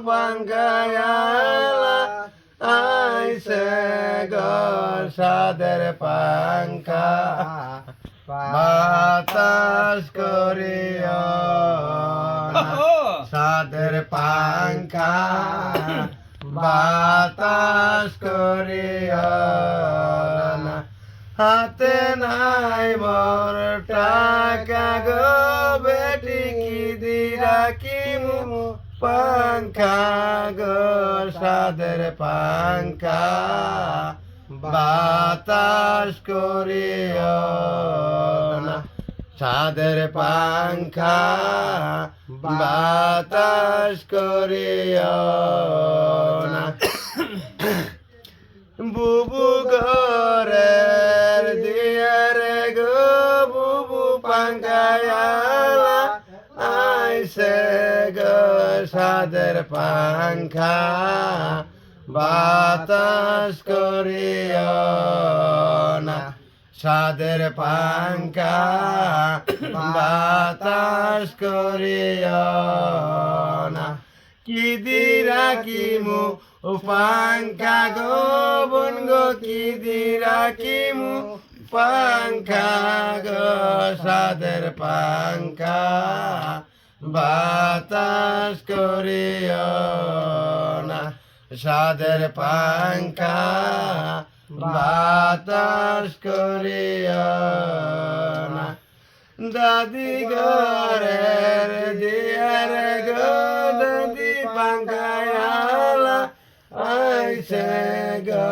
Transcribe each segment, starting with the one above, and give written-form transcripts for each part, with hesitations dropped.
পাঙ্খায়ালা আইসে গো সাদের পাঙ্খা বাতাস করিও না সাদের পাঙ্খা বাতাস করিও না হাতে নাই মোর টাকা গো বেটি কি দিরা কি পাঙ্খা গো সাদের পাঙ্খা বাতাস করিও না সাদের পাঙ্খা বাতাস করিও না বুবু ঘরের দিয়ারে গো বুবু পাঙ্খায়ালা আইসে গো সাদের পাঙ্খা বাতাস করিও না সাদের পাঙ্খা বাতাস করিও না কি দিরা কি মু পাঙ্খা গো বোন গো কি দিরা কি মু পাঙ্খা গো সাদের পাঙ্খা বাতাস করিও না সাদের পাঙ্খা বাতাস করিও না দাদি ঘরের দিয়ারে গো দাদি পাঙ্খায়ালা আইসে গো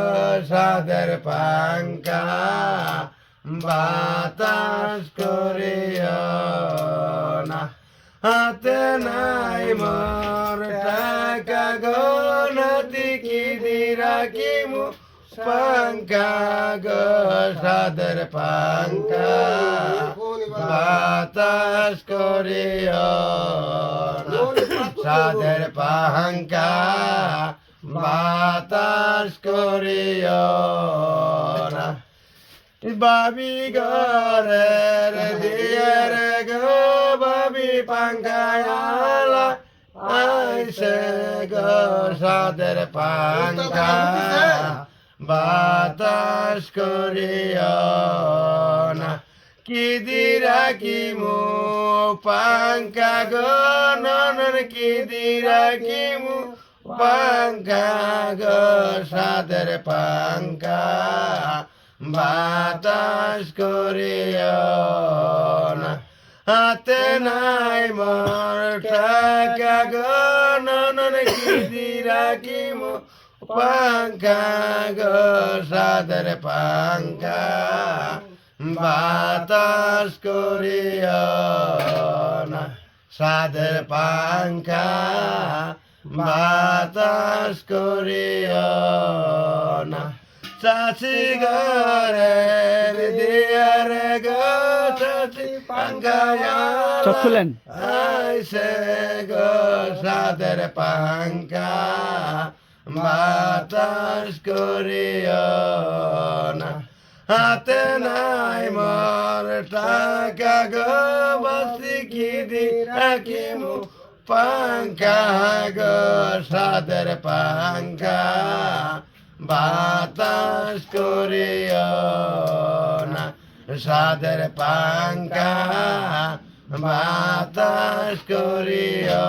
সাদের পাঙ্খা বাতাস করিও না হাতে নাই মোর টাকা গো নাতি কি দিরা কি মু পাঙ্খা গো সাদের পাঙ্খা বাতাস করিও না সাদের পাঙ্খা বাতাস করিও না বাবি ঘরের দিয়ারে গো বাবি পাঙ্খায়ালা আইসে গো সাদের পাঙ্খা বাতাস করিও না কি দিরা কি মু পাঙ্খা গো ননন কি দিরা কি মু পাঙ্খা গো সাদের পাঙ্খা বাতাস করিও না হাতে নাই মোর টাকা গো ননন কি দিরা কি মু পাঙ্খা গো সাদের পাঙ্খা বাতাস করিও না সাদের পাঙ্খা বাতাস করিও না চাচি ঘরের দিয়ারে গো চাচি পাঙ্খায়ালা আইসে গো সাদের পাঙ্খা বাতাস করিও না হাতে নাই মোর টাকা গো বাসি কি দিরা কি মু পাঙ্খা গো সাদের পাঙ্খা বাতাস করিও না সাদের পাঙ্খা বাতাস করিও